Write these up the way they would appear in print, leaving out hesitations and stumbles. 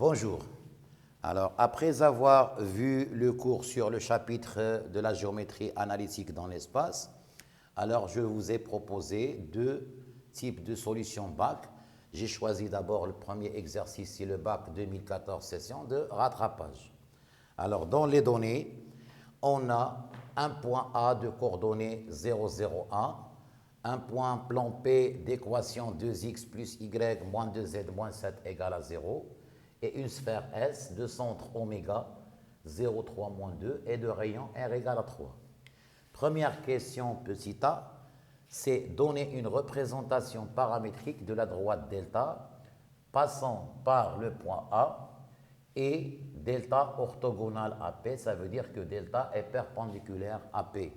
Bonjour. Alors, après avoir vu le cours sur le chapitre de la géométrie analytique dans l'espace, alors je vous ai proposé deux types de solutions bac. J'ai choisi d'abord le premier exercice, c'est le bac 2014 session de rattrapage. Alors, dans les données, on a un point A de coordonnées 0, 0, 1, un point plan P d'équation 2x plus y moins 2z moins 7 égale à 0, et une sphère S de centre oméga 0, 3, moins 2 et de rayon R égale à 3. Première question petit a, c'est donner une représentation paramétrique de la droite delta passant par le point A et delta orthogonal à P, ça veut dire que delta est perpendiculaire à P.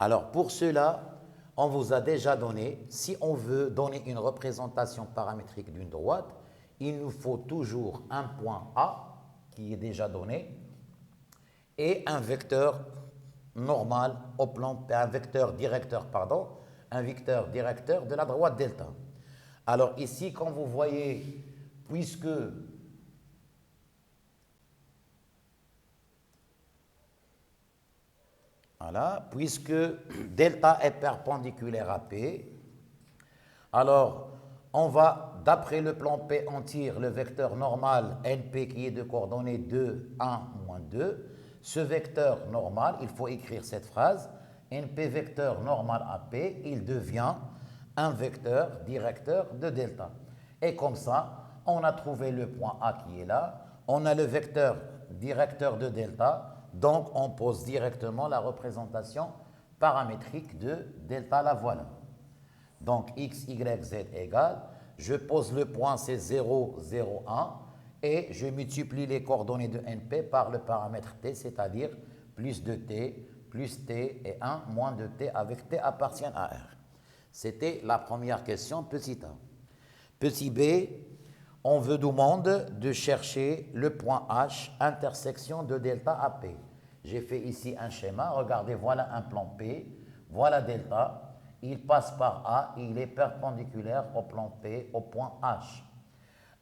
Alors pour cela, on vous a déjà donné, si on veut donner une représentation paramétrique d'une droite, il nous faut toujours un point A qui est déjà donné et un vecteur normal au plan, un vecteur directeur de la droite delta. Alors ici, quand vous voyez, puisque delta est perpendiculaire à P, alors on va, d'après le plan P, on tire le vecteur normal NP qui est de coordonnées 2, 1, moins 2. Ce vecteur normal, il faut écrire cette phrase, NP vecteur normal à P, il devient un vecteur directeur de delta. Et comme ça, on a trouvé le point A qui est là, on a le vecteur directeur de delta, donc on pose directement la représentation paramétrique de delta, la voilà. Donc x, y, z égale, je pose le point, c'est 0, 0, 1, et je multiplie les coordonnées de NP par le paramètre t, c'est-à-dire plus de t, plus t et 1, moins de t avec t appartient à R. C'était la première question, petit a. Petit b, on vous demande de chercher le point H, intersection de delta à P. J'ai fait ici un schéma, regardez, voilà un plan P, voilà delta, il passe par A et il est perpendiculaire au plan P, au point H.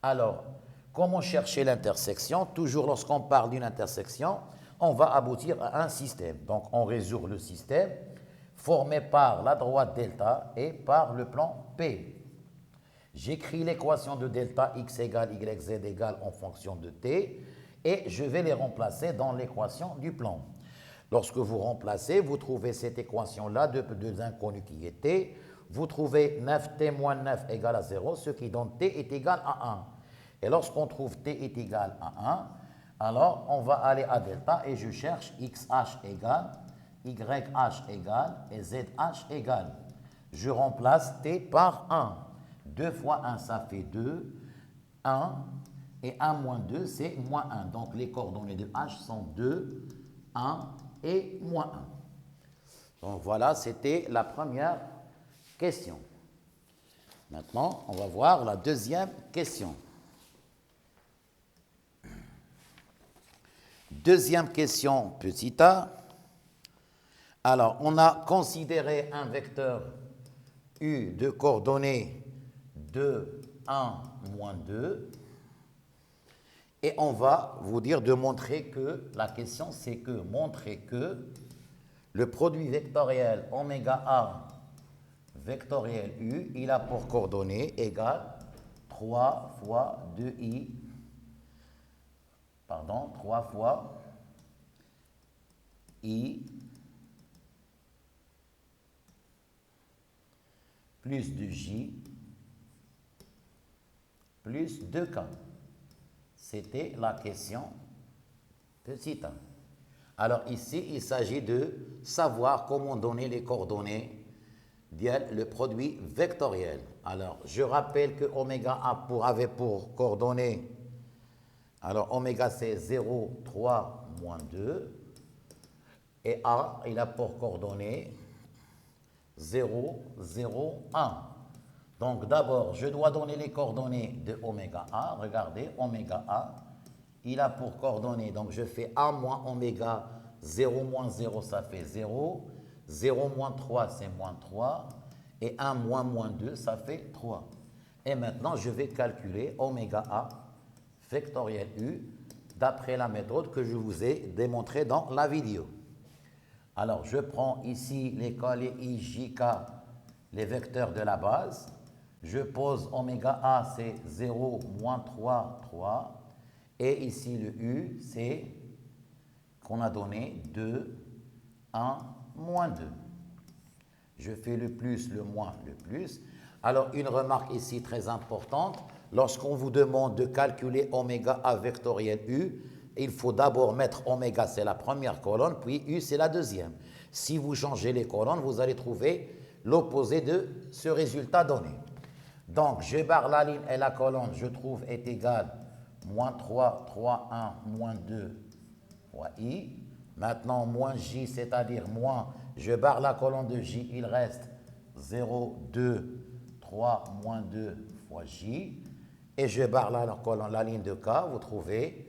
Alors, comment chercher l'intersection? Toujours lorsqu'on parle d'une intersection, on va aboutir à un système. Donc, on résout le système formé par la droite delta et par le plan P. J'écris l'équation de delta x égale y, z égale en fonction de t et je vais les remplacer dans l'équation du plan. Lorsque vous remplacez, vous trouvez cette équation-là de deux inconnus qui est t. Vous trouvez 9t moins 9 égale à 0, ce qui donne t est égal à 1. Et lorsqu'on trouve t est égal à 1, alors on va aller à delta et je cherche xh égale, yh égale et zh égale. Je remplace t par 1. 2 fois 1, ça fait 2. 1 et 1 moins 2, c'est moins 1. Donc les coordonnées de h sont 2, 1 et moins 1. Donc voilà, c'était la première question. Maintenant, on va voir la deuxième question. Deuxième question, petit a. Alors, on a considéré un vecteur U de coordonnées 2, 1, moins 2. Et on va vous dire de montrer que, la question c'est que, montrer que le produit vectoriel oméga A vectoriel U, il a pour coordonnées égale 3 fois 2i, 3 fois i plus 2j plus 2k. C'était la question petit a. Alors ici, il s'agit de savoir comment donner les coordonnées le produit vectoriel. Alors, je rappelle que oméga A avait pour coordonnées, alors oméga c'est 0, 3, moins 2, et A, il a pour coordonnées 0, 0, 1. Donc d'abord, je dois donner les coordonnées de oméga A. Regardez, oméga A, il a pour coordonnées, donc je fais A moins oméga, 0 moins 0, ça fait 0. 0 moins 3, c'est moins 3. Et 1 moins moins 2, ça fait 3. Et maintenant, je vais calculer oméga A vectoriel U d'après la méthode que je vous ai démontrée dans la vidéo. Alors, je prends ici les K, les I, J, K, les vecteurs de la base. Je pose oméga A, c'est 0, moins 3, 3. Et ici, le U, c'est qu'on a donné 2, 1, moins 2. Je fais le plus, le moins, le plus. Alors, une remarque ici très importante. Lorsqu'on vous demande de calculer oméga A vectoriel U, il faut d'abord mettre oméga, c'est la première colonne, puis U, c'est la deuxième. Si vous changez les colonnes, vous allez trouver l'opposé de ce résultat donné. Donc, je barre la ligne et la colonne, je trouve, est égale moins 3, 3, 1, moins 2 fois I. Maintenant, moins J, c'est-à-dire moins, je barre la colonne de J, il reste 0, 2, 3, moins 2 fois J. Et je barre la colonne, la ligne de K, vous trouvez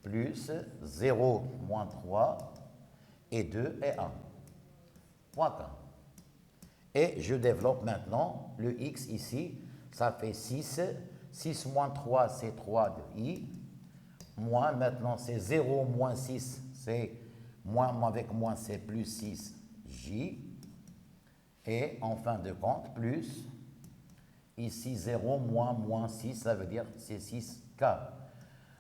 plus 0, moins 3, et 2 et 1. Fois K. Et je développe maintenant le X ici, ça fait 6. 6 moins 3, c'est 3 de I. Moins, maintenant, c'est 0 moins 6, c'est moins avec moins, c'est plus 6 J. Et en fin de compte, plus, ici 0 moins moins 6, ça veut dire c'est 6K.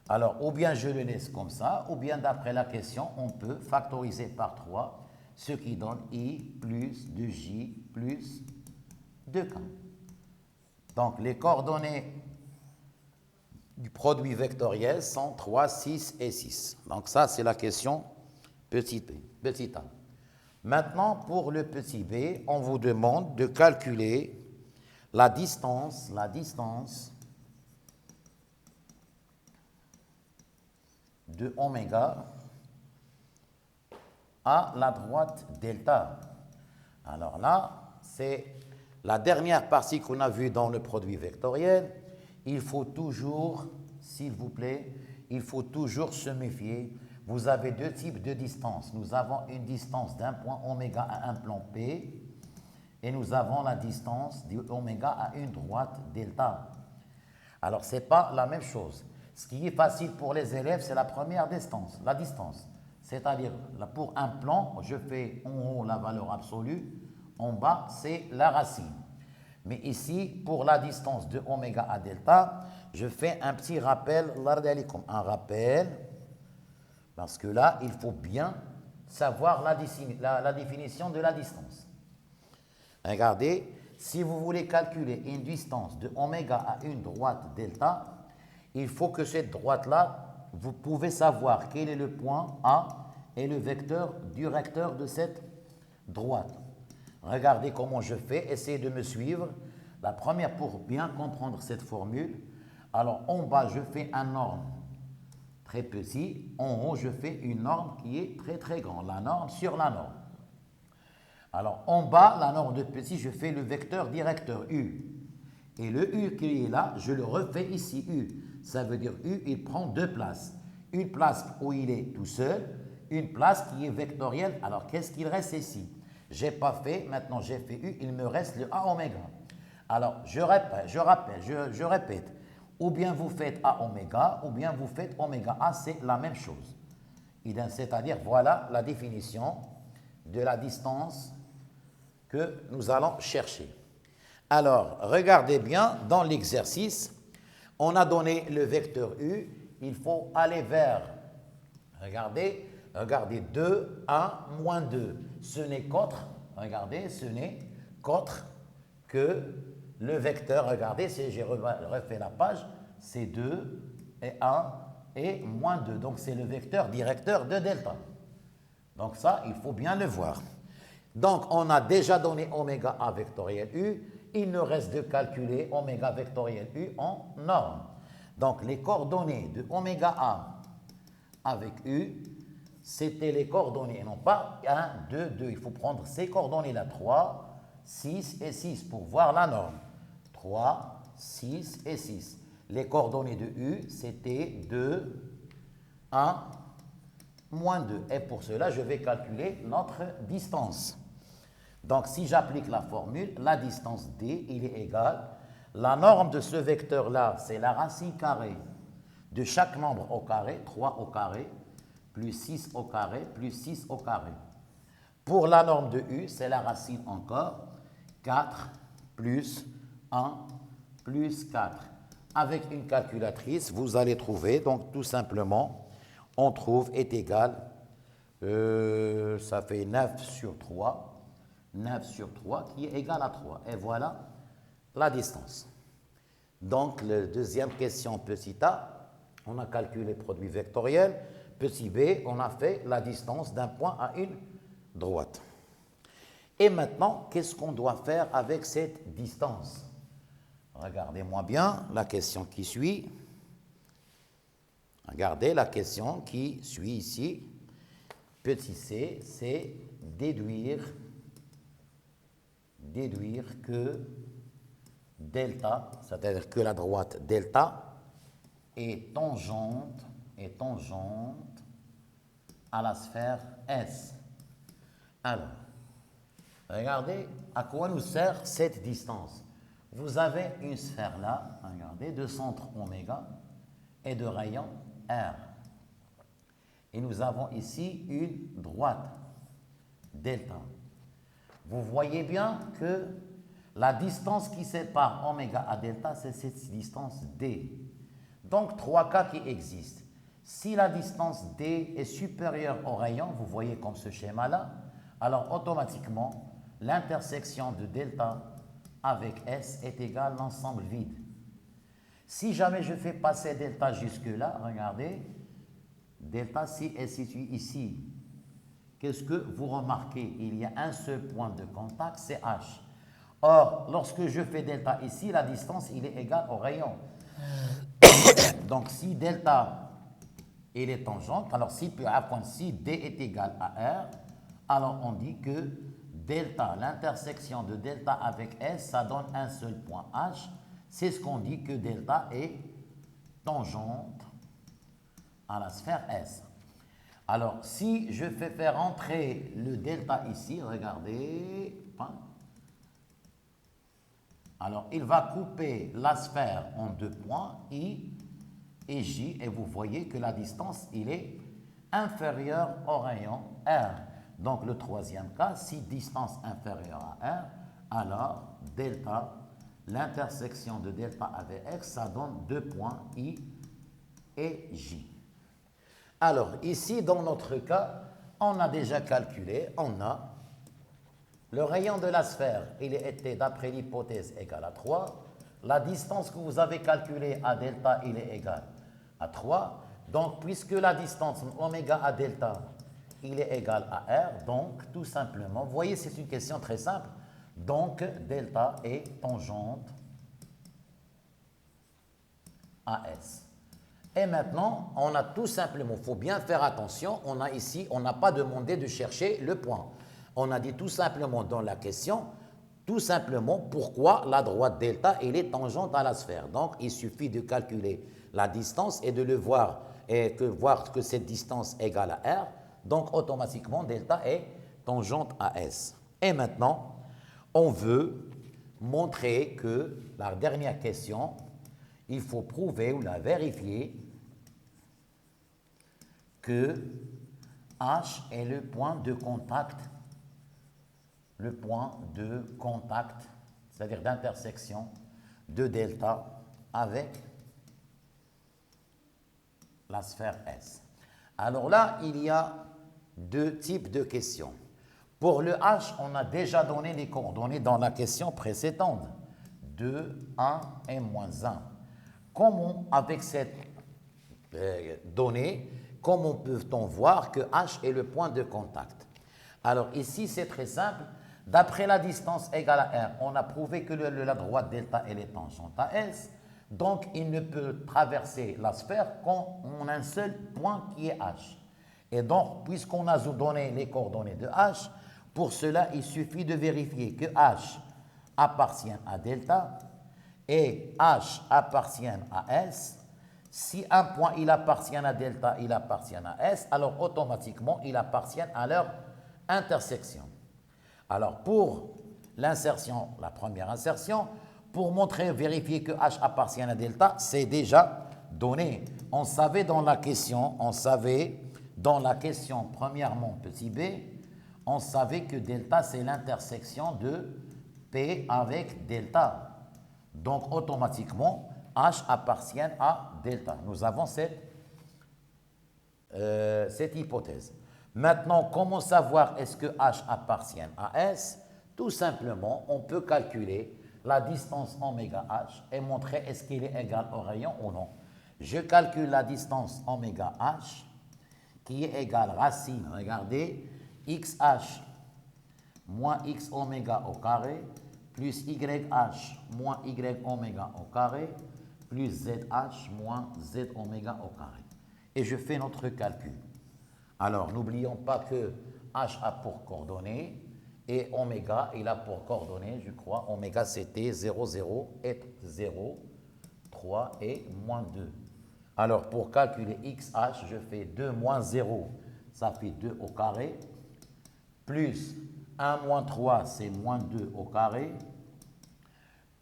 Alors, ou bien je le laisse comme ça, ou bien d'après la question, on peut factoriser par 3, ce qui donne I plus 2J plus 2K. Donc, les coordonnées du produit vectoriel sont 3, 6 et 6. Donc, ça, c'est la question petit p, petit a. Maintenant, pour le petit b, on vous demande de calculer la distance de oméga à la droite delta. Alors là, c'est la dernière partie qu'on a vue dans le produit vectoriel. Il faut toujours, s'il vous plaît, il faut toujours se méfier. Vous avez deux types de distances. Nous avons une distance d'un point oméga à un plan P et nous avons la distance d'oméga à une droite delta. Alors, ce n'est pas la même chose. Ce qui est facile pour les élèves, c'est la première distance, la distance. C'est-à-dire, pour un plan, je fais en haut la valeur absolue, en bas, c'est la racine. Mais ici, pour la distance de oméga à delta, je fais un petit rappel, un rappel, parce que là, il faut bien savoir la définition de la distance. Regardez, si vous voulez calculer une distance de oméga à une droite delta, il faut que cette droite-là, vous pouvez savoir quel est le point A et le vecteur directeur de cette droite. Regardez comment je fais, essayez de me suivre. La première, pour bien comprendre cette formule, alors en bas, je fais un norme très petit. En haut, je fais une norme qui est très très grande, la norme sur la norme. Alors en bas, la norme de petit, je fais le vecteur directeur U. Et le U qui est là, je le refais ici U. Ça veut dire U, il prend deux places. Une place où il est tout seul, une place qui est vectorielle. Alors qu'est-ce qu'il reste ici? Je n'ai pas fait, maintenant j'ai fait U, il me reste le A oméga. Alors je répète. Ou bien vous faites A oméga, ou bien vous faites oméga A, c'est la même chose. C'est-à-dire, voilà la définition de la distance que nous allons chercher. Alors, regardez bien, dans l'exercice, on a donné le vecteur U, il faut aller vers, regardez, 2, 1, moins 2. Ce n'est qu'autre, regardez, ce n'est qu'autre que le vecteur, regardez, si j'ai refait la page, c'est 2 et 1 et moins 2. Donc, c'est le vecteur directeur de delta. Donc, ça, il faut bien le voir. Donc, on a déjà donné oméga A vectoriel U. Il nous reste de calculer oméga vectoriel U en norme. Donc, les coordonnées de oméga A avec U, c'était les coordonnées, non pas 1, 2, 2. Il faut prendre ces coordonnées-là, 3, 6 et 6 pour voir la norme. 3, 6 et 6. Les coordonnées de U, c'était 2, 1, moins 2. Et pour cela, je vais calculer notre distance. Donc, si j'applique la formule, la distance D, il est égal. La norme de ce vecteur-là, c'est la racine carrée de chaque nombre au carré, 3 au carré, plus 6 au carré, plus 6 au carré. Pour la norme de U, c'est la racine encore, 4 plus 1 plus 4. Avec une calculatrice, vous allez trouver, donc tout simplement, on trouve est égal, ça fait 9 sur 3, 9 sur 3 qui est égal à 3. Et voilà la distance. Donc, la deuxième question, petit a, on a calculé le produit vectoriel. Petit b, on a fait la distance d'un point à une droite. Et maintenant, qu'est-ce qu'on doit faire avec cette distance? Regardez-moi bien la question qui suit. Regardez la question qui suit ici. Petit c, c'est déduire que delta, c'est-à-dire que la droite delta est tangente à la sphère S. Alors, regardez à quoi nous sert cette distance. Vous avez une sphère là, regardez, de centre oméga et de rayon R. Et nous avons ici une droite, delta. Vous voyez bien que la distance qui sépare oméga à delta, c'est cette distance D. Donc, 3 cas qui existent. Si la distance D est supérieure au rayon, vous voyez comme ce schéma-là, alors automatiquement, l'intersection de delta avec S est égale à l'ensemble vide. Si jamais je fais passer delta jusque-là, regardez, delta si est situé ici. Qu'est-ce que vous remarquez? Il y a un seul point de contact, c'est H. Or, lorsque je fais delta ici, la distance il est égale au rayon. Donc, si delta il est tangente, alors si D est égal à R, alors on dit que delta, l'intersection de delta avec S, ça donne un seul point H. C'est ce qu'on dit que delta est tangente à la sphère S. Alors, si je fais faire entrer le delta ici, regardez, alors il va couper la sphère en deux points, I et J, et vous voyez que la distance, il est inférieure au rayon R. Donc, le troisième cas, si distance inférieure à R, alors delta, l'intersection de delta avec X, ça donne deux points I et J. Alors, ici, dans notre cas, on a déjà calculé, on a le rayon de la sphère, il était, d'après l'hypothèse, égal à 3. La distance que vous avez calculée à delta, il est égal à 3. Donc, puisque la distance oméga à delta, il est égal à R, donc, tout simplement, vous voyez, c'est une question très simple. Donc, delta est tangente à S. Et maintenant, on a tout simplement, il faut bien faire attention, on a ici, on n'a pas demandé de chercher le point. On a dit tout simplement dans la question, tout simplement pourquoi la droite delta, elle est tangente à la sphère. Donc, il suffit de calculer la distance et de le voir, et voir que cette distance est égale à R. Donc, automatiquement, delta est tangente à S. Et maintenant, on veut montrer que, la dernière question, il faut prouver ou la vérifier que H est le point de contact, c'est-à-dire d'intersection de delta avec la sphère S. Alors là, il y a deux types de questions. Pour le H, on a déjà donné les coordonnées dans la question précédente. 2, 1 et moins 1. Comment, avec cette donnée, comment peut-on voir que H est le point de contact? Alors ici, c'est très simple. D'après la distance égale à R, on a prouvé que la droite delta elle est tangente à S. Donc, il ne peut traverser la sphère qu'en un seul point qui est H. Et donc, puisqu'on a donné les coordonnées de H, pour cela, il suffit de vérifier que H appartient à delta et H appartient à S. Si un point il appartient à delta, il appartient à S, alors automatiquement, il appartient à leur intersection. Alors, pour l'insertion, la première insertion, pour montrer, vérifier que H appartient à delta, c'est déjà donné. on savait dans la question, premièrement, petit b, on savait que delta, c'est l'intersection de P avec delta. Donc, automatiquement, H appartient à delta. Nous avons cette hypothèse. Maintenant, comment savoir est-ce que H appartient à S? Tout simplement, on peut calculer la distance oméga H et montrer est-ce qu'il est égal au rayon ou non. Je calcule la distance oméga H qui est égale racine, regardez, XH moins X oméga au carré plus YH moins Y oméga au carré plus ZH moins Z oméga au carré. Et je fais notre calcul. Alors, n'oublions pas que H a pour coordonnées et oméga, il a pour coordonnées, je crois, oméga c'était 0, 0 et 0, 3 et moins 2. Alors, pour calculer XH, je fais 2 moins 0, ça fait 2 au carré, plus 1 moins 3, c'est moins 2 au carré,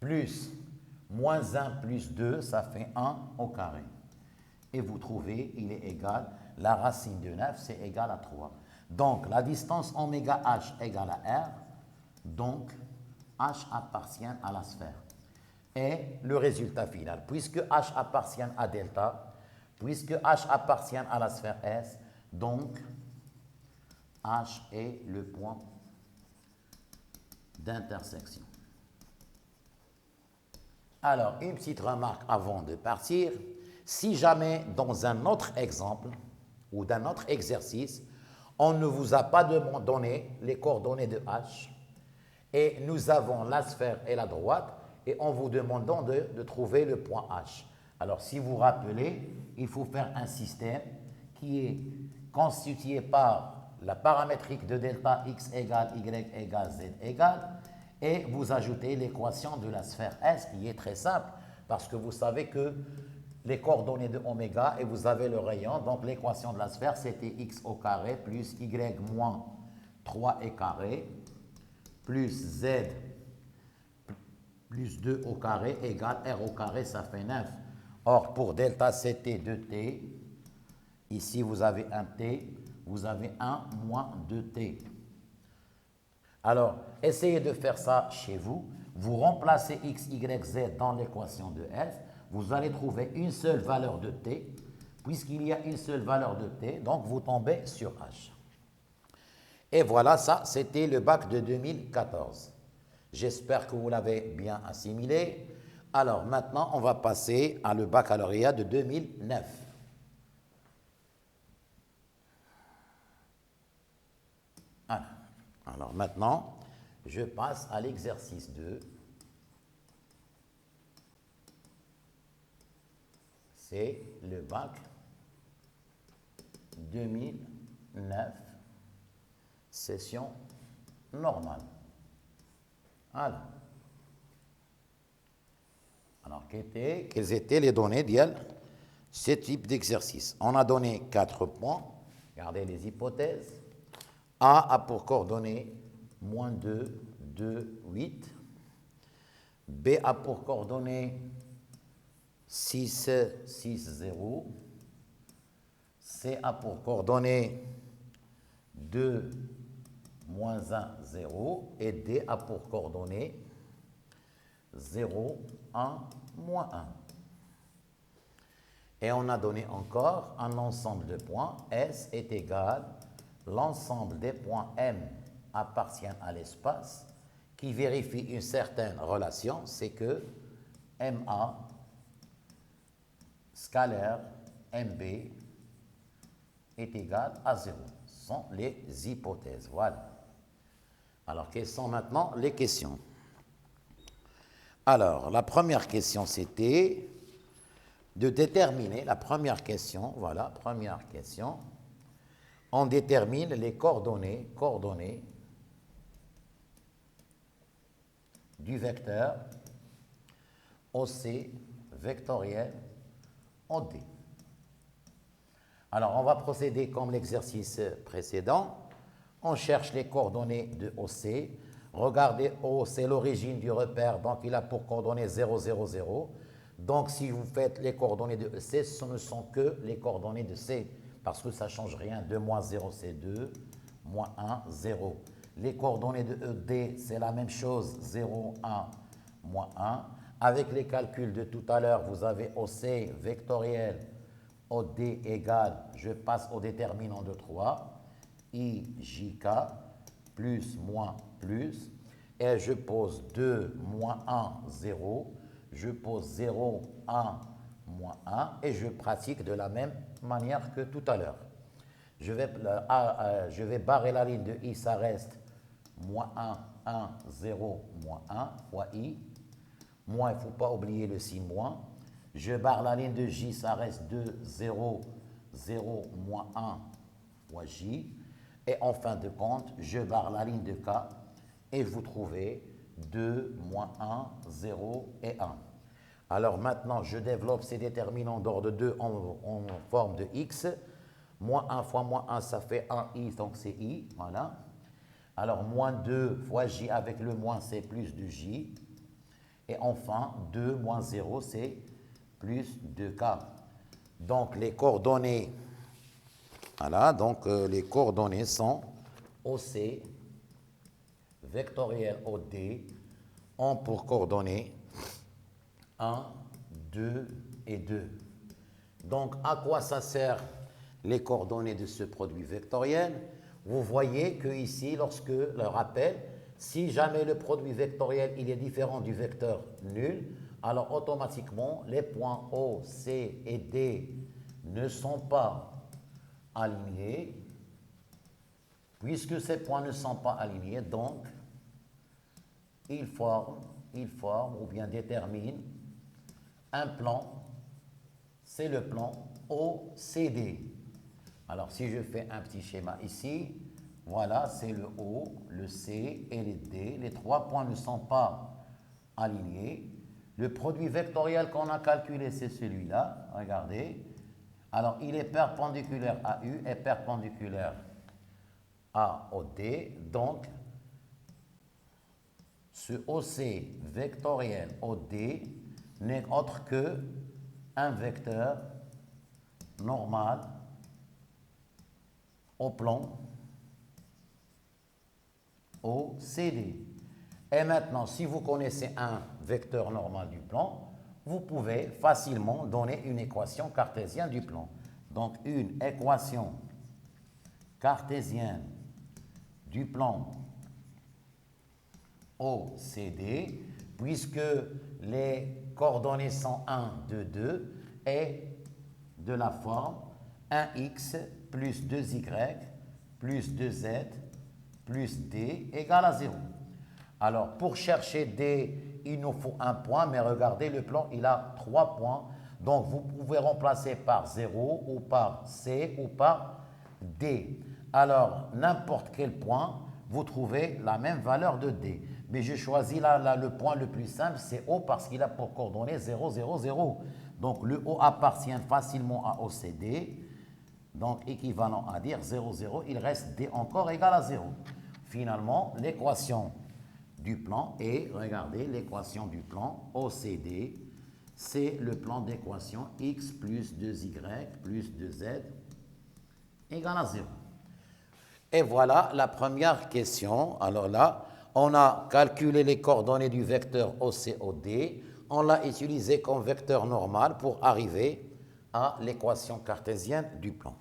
plus moins 1 plus 2, ça fait 1 au carré. Et vous trouvez, il est égal, la racine de 9, c'est égal à 3. Donc, la distance oméga H égale à R, donc H appartient à la sphère. Et le résultat final, puisque H appartient à delta, puisque H appartient à la sphère S, donc H est le point d'intersection. Alors, une petite remarque avant de partir. Si jamais, dans un autre exemple ou d'un autre exercice, on ne vous a pas donné les coordonnées de H et nous avons la sphère et la droite et on vous demande de trouver le point H. Alors, si vous vous rappelez, il faut faire un système qui est constitué par la paramétrique de delta x égale y égale z égale et vous ajoutez l'équation de la sphère S qui est très simple parce que vous savez que les coordonnées de oméga et vous avez le rayon. Donc l'équation de la sphère, c'était x au carré plus y moins 3 et carré plus z plus 2 au carré égale r au carré, ça fait 9. Or, pour delta, c'était 2t. Ici, vous avez un t, vous avez 1 moins 2t. Alors, essayez de faire ça chez vous. Vous remplacez x, y, z dans l'équation de S. Vous allez trouver une seule valeur de t. Puisqu'il y a une seule valeur de t, donc vous tombez sur H. Et voilà, ça, c'était le bac de 2014. J'espère que vous l'avez bien assimilé. Alors, maintenant, on va passer à le baccalauréat de 2009. Alors, maintenant, je passe à l'exercice 2. C'est le bac 2009, session normale. Alors, quelles étaient les données de ce type d'exercice? On a donné 4 points. Regardez les hypothèses. A a pour coordonnées moins 2, 2, 8. B a pour coordonnées 6, 6, 0. C a pour coordonnées 2, moins 1, 0. Et D a pour coordonnées 0, 1, moins 1. Et on a donné encore un ensemble de points. S est égal, l'ensemble des points M appartient à l'espace, qui vérifie une certaine relation, c'est que MA scalaire MB est égal à 0. Ce sont les hypothèses. Voilà. Alors, quelles sont maintenant les questions? Alors, la première question, c'était de déterminer, la première question, voilà, première question, on détermine les coordonnées du vecteur OC vectoriel OD. Alors, on va procéder comme l'exercice précédent. On cherche les coordonnées de OC. Regardez, O, c'est l'origine du repère, donc il a pour coordonnées 0, 0, 0. Donc, si vous faites les coordonnées de EC, ce ne sont que les coordonnées de C, parce que ça ne change rien. 2 moins 0, c'est 2, moins 1, 0. Les coordonnées de ED, c'est la même chose, 0, 1, moins 1. Avec les calculs de tout à l'heure, vous avez OC vectoriel, OD égale, je passe au déterminant de 3, IJK, plus, moins, plus, et je pose 2, moins 1, 0, je pose 0, 1, moins 1, et je pratique de la même manière que tout à l'heure. Je vais barrer la ligne de I, ça reste moins 1, 1, 0, moins 1, fois I. Moins, il ne faut pas oublier le signe moins. Je barre la ligne de J, ça reste 2, 0, 0, moins 1, fois J. Et en fin de compte, je barre la ligne de K et vous trouvez 2, moins 1, 0 et 1. Alors maintenant, je développe ces déterminants d'ordre 2 en forme de X. Moins 1 fois moins 1, ça fait 1i, donc c'est i, voilà. Alors moins 2 fois j avec le moins, c'est plus de j. Et enfin, 2 moins 0, c'est plus de k. Donc les coordonnées, voilà, donc les coordonnées sont OC, vectoriel OD, ont pour coordonnées 1, 2 et 2. Donc à quoi ça sert les coordonnées de ce produit vectoriel? Vous voyez que ici, lorsque le rappel, si jamais le produit vectoriel il est différent du vecteur nul, alors automatiquement les points O, C et D ne sont pas alignés. Puisque ces points ne sont pas alignés, donc ils forment ou bien déterminent un plan, c'est le plan OCD. Alors, si je fais un petit schéma ici, voilà, c'est le O, le C et le D. Les 3 points ne sont pas alignés. Le produit vectoriel qu'on a calculé, c'est celui-là. Regardez. Alors, il est perpendiculaire à U et perpendiculaire à OD. Donc, ce OC vectoriel OD n'est autre que un vecteur normal au plan OCD. Et maintenant, si vous connaissez un vecteur normal du plan, vous pouvez facilement donner une équation cartésienne du plan. Donc, une équation cartésienne du plan OCD, puisque les coordonnées sont 1, 2, 2, est de la forme 1x plus 2y plus 2z plus d égale à 0. Alors, pour chercher d, il nous faut un point, mais regardez, le plan, il a 3 points. Donc, vous pouvez remplacer par 0 ou par c ou par d. Alors, n'importe quel point, vous trouvez la même valeur de d. Mais je choisis là le point le plus simple, c'est O, parce qu'il a pour coordonnées 0, 0, 0. Donc, le O appartient facilement à OCD. Donc, équivalent à dire 0, 0, il reste D encore égal à 0. Finalement, l'équation du plan est, regardez, l'équation du plan OCD, c'est le plan d'équation x plus 2y plus 2z égale à 0. Et voilà la première question. Alors là, on a calculé les coordonnées du vecteur OCOD, on l'a utilisé comme vecteur normal pour arriver à l'équation cartésienne du plan.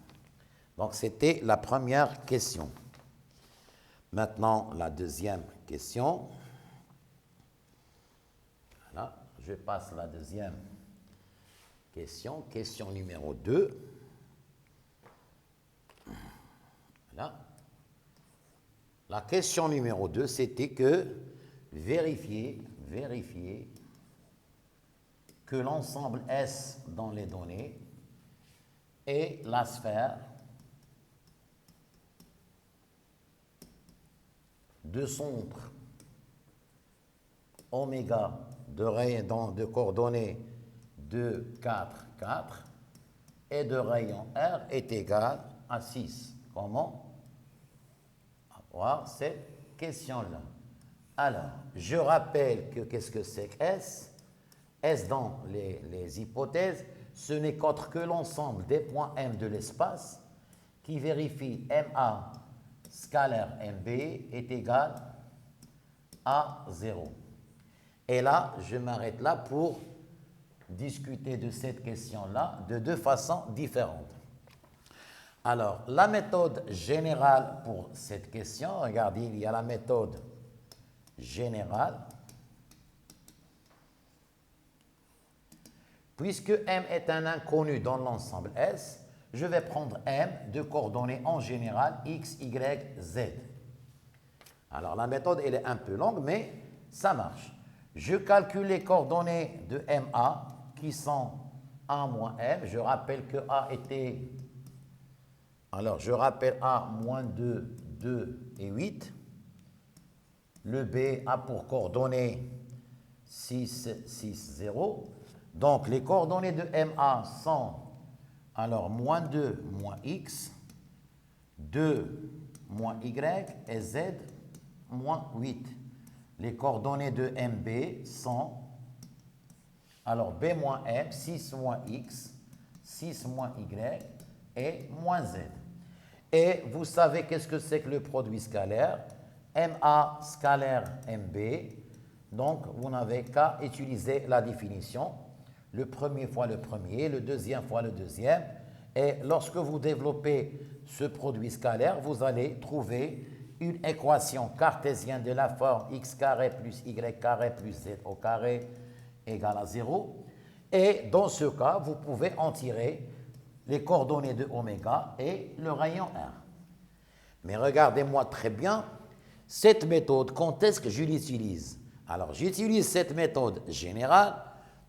Donc, c'était la première question. Maintenant, la deuxième question. Voilà, je passe à la deuxième question. Question numéro 2. Voilà. La question numéro 2, c'était que vérifier que l'ensemble S dans les données est la sphère de centre oméga de coordonnées 2, 4, 4 et de rayon R est égal à 6. Comment avoir cette question-là? Alors, je rappelle que qu'est-ce que c'est que S? S dans les hypothèses, ce n'est qu'autre que l'ensemble des points M de l'espace qui vérifie MA scalaire MB est égal à 0. Et là, je m'arrête là pour discuter de cette question-là de deux façons différentes. Alors, la méthode générale pour cette question, regardez, il y a la méthode générale. Puisque M est un inconnu dans l'ensemble S, je vais prendre M de coordonnées en général X, Y, Z. Alors, la méthode, elle est un peu longue, mais ça marche. Je calcule les coordonnées de MA qui sont A moins M. Je rappelle que A était... Alors, je rappelle A moins 2, 2 et 8. Le B a pour coordonnées 6, 6, 0. Donc, les coordonnées de MA sont, alors, moins 2, moins X, 2, moins Y, et Z, moins 8. Les coordonnées de MB sont, alors, B moins M, 6 moins X, 6 moins Y, et moins Z. Et vous savez qu'est-ce que c'est que le produit scalaire? MA scalaire MB. Donc, vous n'avez qu'à utiliser la définition. Le premier fois le premier, le deuxième fois le deuxième. Et lorsque vous développez ce produit scalaire, vous allez trouver une équation cartésienne de la forme x carré plus y carré plus z au carré égale à 0. Et dans ce cas, vous pouvez en tirer les coordonnées de oméga et le rayon R. Mais regardez-moi très bien, cette méthode, quand est-ce que je l'utilise? Alors, j'utilise cette méthode générale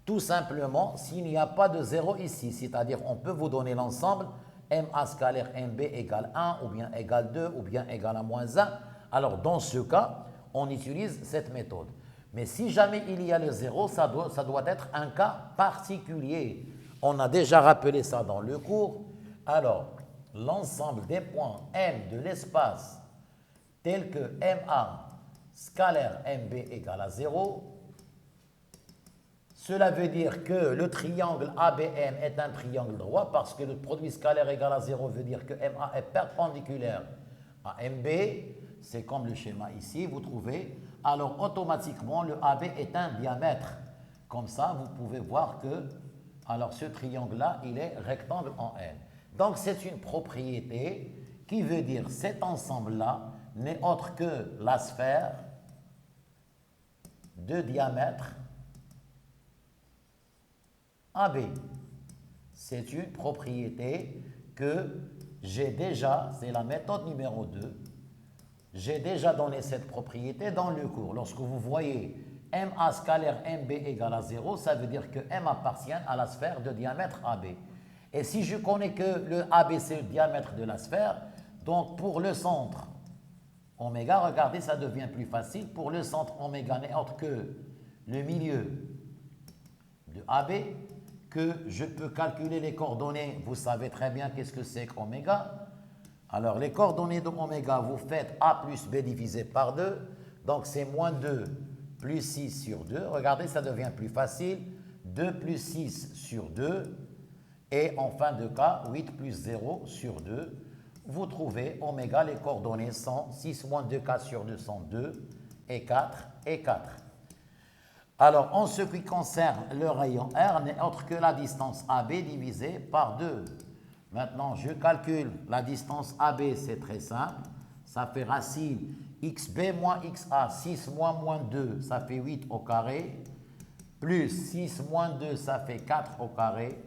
tout simplement s'il n'y a pas de 0 ici, c'est-à-dire on peut vous donner l'ensemble MA scalaire MB égale 1 ou bien égale 2 ou bien égale à moins 1. Alors, dans ce cas, on utilise cette méthode. Mais si jamais il y a le 0, ça doit être un cas particulier. On a déjà rappelé ça dans le cours. Alors, l'ensemble des points M de l'espace tels que MA scalaire MB égale à 0, cela veut dire que le triangle ABM est un triangle droit parce que le produit scalaire égal à 0 veut dire que MA est perpendiculaire à MB. C'est comme le schéma ici, vous trouvez. Alors, automatiquement, le AB est un diamètre. Comme ça, vous pouvez voir que alors ce triangle-là, il est rectangle en N. Donc, c'est une propriété qui veut dire cet ensemble-là n'est autre que la sphère de diamètre AB. C'est une propriété que j'ai déjà, c'est la méthode numéro 2. J'ai déjà donné cette propriété dans le cours. Lorsque vous voyez MA scalaire MB égale à 0, ça veut dire que M appartient à la sphère de diamètre AB. Et si je connais que le AB c'est le diamètre de la sphère, donc pour le centre oméga, regardez, ça devient plus facile. Pour le centre oméga n'est autre que le milieu de AB, que je peux calculer les coordonnées. Vous savez très bien qu'est-ce que c'est qu'oméga. Alors, les coordonnées de oméga, vous faites A plus B divisé par 2. Donc, c'est moins 2 plus 6 sur 2. Regardez, ça devient plus facile. 2 plus 6 sur 2. Et en fin de cas, 8 plus 0 sur 2. Vous trouvez oméga, les coordonnées sont 6 moins 2, 4 sur 2 sont 2. Et 4 et 4. Alors, en ce qui concerne le rayon R, n'est autre que la distance AB divisée par 2. Maintenant, je calcule la distance AB, c'est très simple. Ça fait racine XB moins XA, 6 moins 2, ça fait 8 au carré. Plus 6 moins 2, ça fait 4 au carré.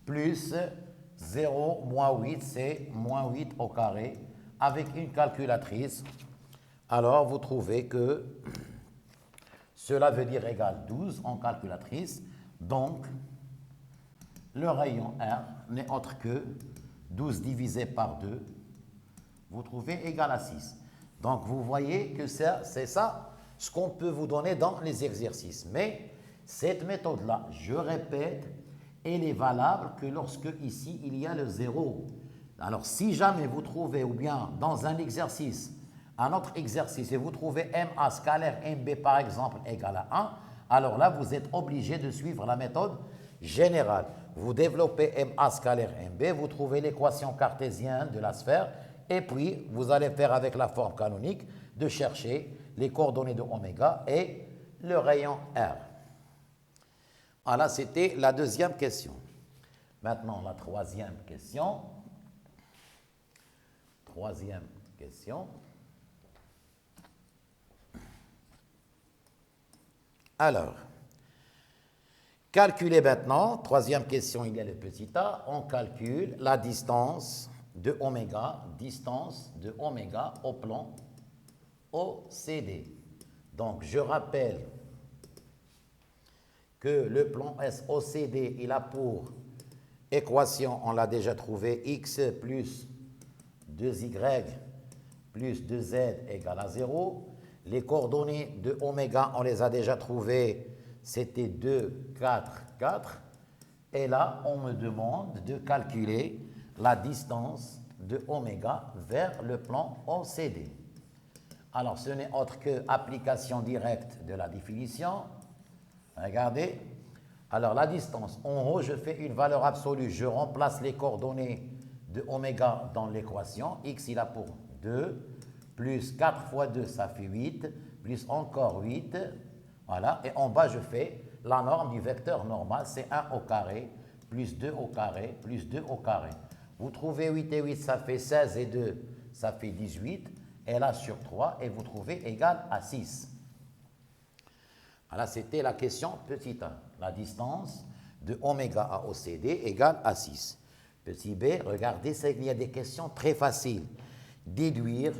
Plus 0 moins 8, c'est moins 8 au carré. Avec une calculatrice, alors vous trouvez que cela veut dire égal 12 en calculatrice. Donc, le rayon R n'est autre que 12 divisé par 2. Vous trouvez égal à 6. Donc, vous voyez que c'est ça ce qu'on peut vous donner dans les exercices. Mais cette méthode-là, je répète, elle est valable que lorsque ici, il y a le 0. Alors, si jamais vous trouvez, ou bien dans un exercice, un autre exercice, et vous trouvez MA scalaire MB par exemple égal à 1, alors là, vous êtes obligé de suivre la méthode générale. Vous développez MA scalaire MB, vous trouvez l'équation cartésienne de la sphère, et puis vous allez faire avec la forme canonique de chercher les coordonnées de oméga et le rayon R. Voilà, c'était la deuxième question. Maintenant, la troisième question. Troisième question. Alors, calculez maintenant, troisième question, il y a le petit a, on calcule la distance de oméga au plan OCD. Donc, je rappelle que le plan SOCD, il a pour équation, on l'a déjà trouvé, x plus 2y plus 2z égale à 0. Les coordonnées de oméga, on les a déjà trouvées, c'était 2, 4, 4. Et là, on me demande de calculer la distance de oméga vers le plan OCD. Alors, ce n'est autre que application directe de la définition. Regardez. Alors, la distance, en haut, je fais une valeur absolue. Je remplace les coordonnées de oméga dans l'équation. X, il a pour 2, plus 4 fois 2, ça fait 8, plus encore 8. Voilà. Et en bas, je fais la norme du vecteur normal, c'est 1 au carré, plus 2 au carré, plus 2 au carré. Vous trouvez 8 et 8, ça fait 16 et 2, ça fait 18. Et là, sur 3, et vous trouvez égal à 6. Voilà, c'était la question petit a. La distance de oméga à OCD égale à 6. Petit b, regardez, il y a des questions très faciles. Déduire,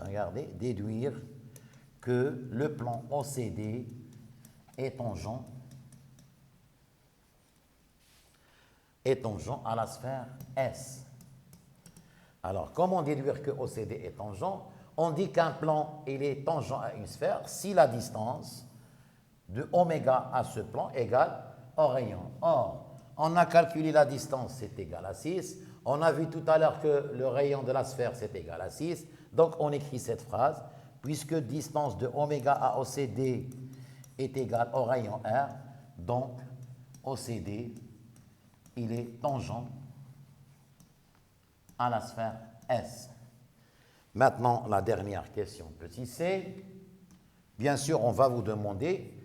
regardez, déduire que le plan OCD est tangent à la sphère S. Alors, comment déduire que OCD est tangent? On dit qu'un plan, il est tangent à une sphère si la distance de oméga à ce plan égale au rayon. Or, on a calculé la distance, c'est égal à 6. On a vu tout à l'heure que le rayon de la sphère, c'est égal à 6. Donc, on écrit cette phrase. Puisque distance de oméga à OCD est égale au rayon R, donc OCD, il est tangent à la sphère S. Maintenant, la dernière question, petit c. Bien sûr, on va vous demander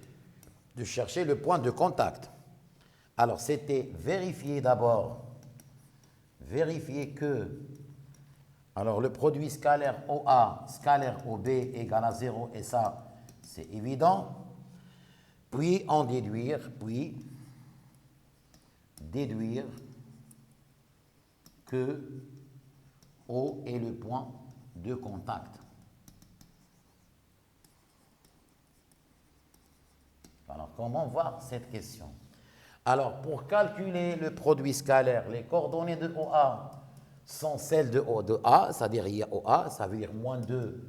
de chercher le point de contact. Alors, c'était vérifier d'abord, que alors le produit scalaire OA, scalaire OB égale à 0, et ça, c'est évident. Puis, en déduire, que O est le point de contact. Alors, comment voir cette question? Alors, pour calculer le produit scalaire, les coordonnées de OA sont celles de A, c'est-à-dire il y a OA, ça veut dire moins 2,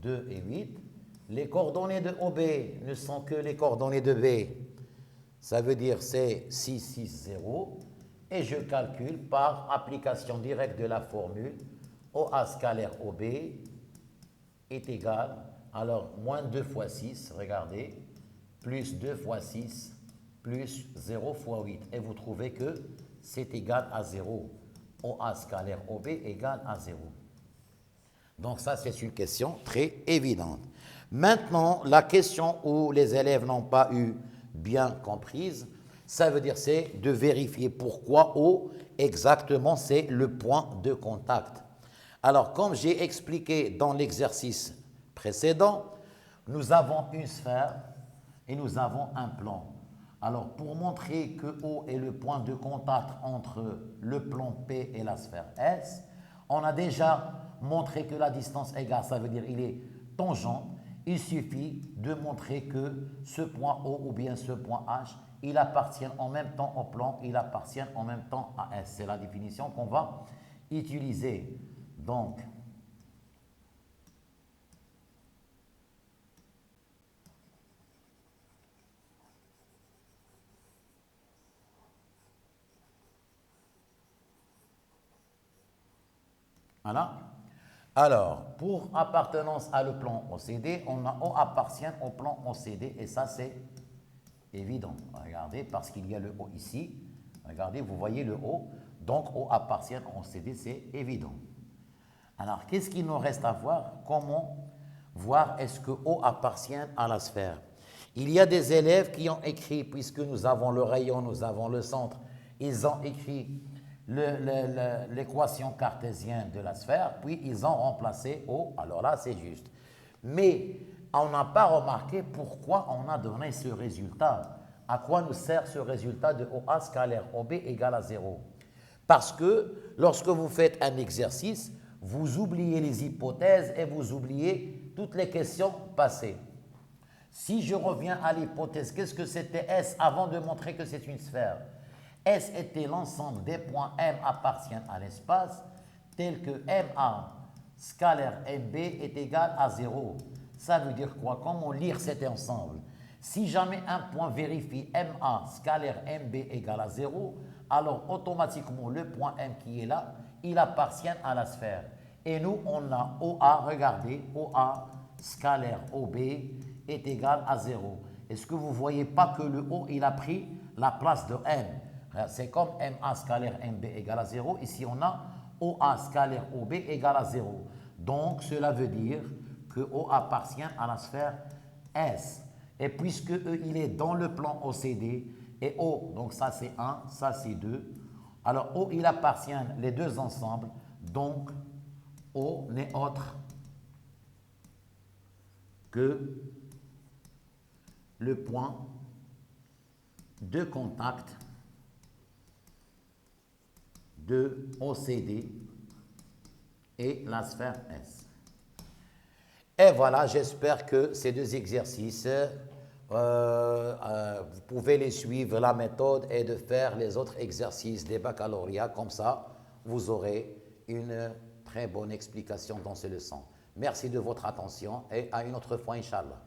2 et 8. Les coordonnées de OB ne sont que les coordonnées de B, ça veut dire c'est 6, 6, 0. Et je calcule par application directe de la formule OA scalaire OB est égal, alors moins 2 fois 6, regardez, plus 2 fois 6, plus 0 fois 8. Et vous trouvez que c'est égal à 0. OA scalaire OB égale à 0. Donc ça, c'est une question très évidente. Maintenant, la question où les élèves n'ont pas eu bien comprise, ça veut dire c'est de vérifier pourquoi O exactement c'est le point de contact. Alors, comme j'ai expliqué dans l'exercice précédent, nous avons une sphère et nous avons un plan. Alors, pour montrer que O est le point de contact entre le plan P et la sphère S, on a déjà montré que la distance égale, ça veut dire il est tangent. Il suffit de montrer que ce point O ou bien ce point H, il appartient en même temps au plan, il appartient en même temps à S. C'est la définition qu'on va utiliser. Donc, voilà. Alors, pour appartenance à le plan OCD, on a O appartient au plan OCD et ça c'est évident. Regardez, parce qu'il y a le O ici. Regardez, vous voyez le O. Donc, O appartient au CD, c'est évident. Alors, qu'est-ce qu'il nous reste à voir? Comment voir est-ce que O appartient à la sphère? Il y a des élèves qui ont écrit, puisque nous avons le rayon, nous avons le centre, ils ont écrit l'équation cartésienne de la sphère, puis ils ont remplacé O. Alors là, c'est juste. Mais on n'a pas remarqué pourquoi on a donné ce résultat. À quoi nous sert ce résultat de OA scalaire OB égale à 0? Parce que lorsque vous faites un exercice, vous oubliez les hypothèses et vous oubliez toutes les questions passées. Si je reviens à l'hypothèse, qu'est-ce que c'était S avant de montrer que c'est une sphère? S était l'ensemble des points M appartiennent à l'espace, tel que MA scalaire MB est égal à 0. Ça veut dire quoi? Comment lire cet ensemble? Si jamais un point vérifie MA scalaire MB égale à 0, alors automatiquement le point M qui est là, il appartient à la sphère. Et nous, on a OA, regardez, OA scalaire OB est égal à 0. Est-ce que vous ne voyez pas que le O, il a pris la place de M? C'est comme MA scalaire MB égale à 0. Ici, on a OA scalaire OB égale à 0. Donc, cela veut dire que O appartient à la sphère S. Et puisque E, il est dans le plan OCD, et O, donc ça c'est 1, ça c'est 2, alors O, il appartient les deux ensemble, donc O n'est autre que le point de contact de OCD et la sphère S. Et voilà, j'espère que ces deux exercices, vous pouvez les suivre. La méthode est de faire les autres exercices des baccalauréats. Comme ça, vous aurez une très bonne explication dans ces leçons. Merci de votre attention et à une autre fois, Inch'Allah.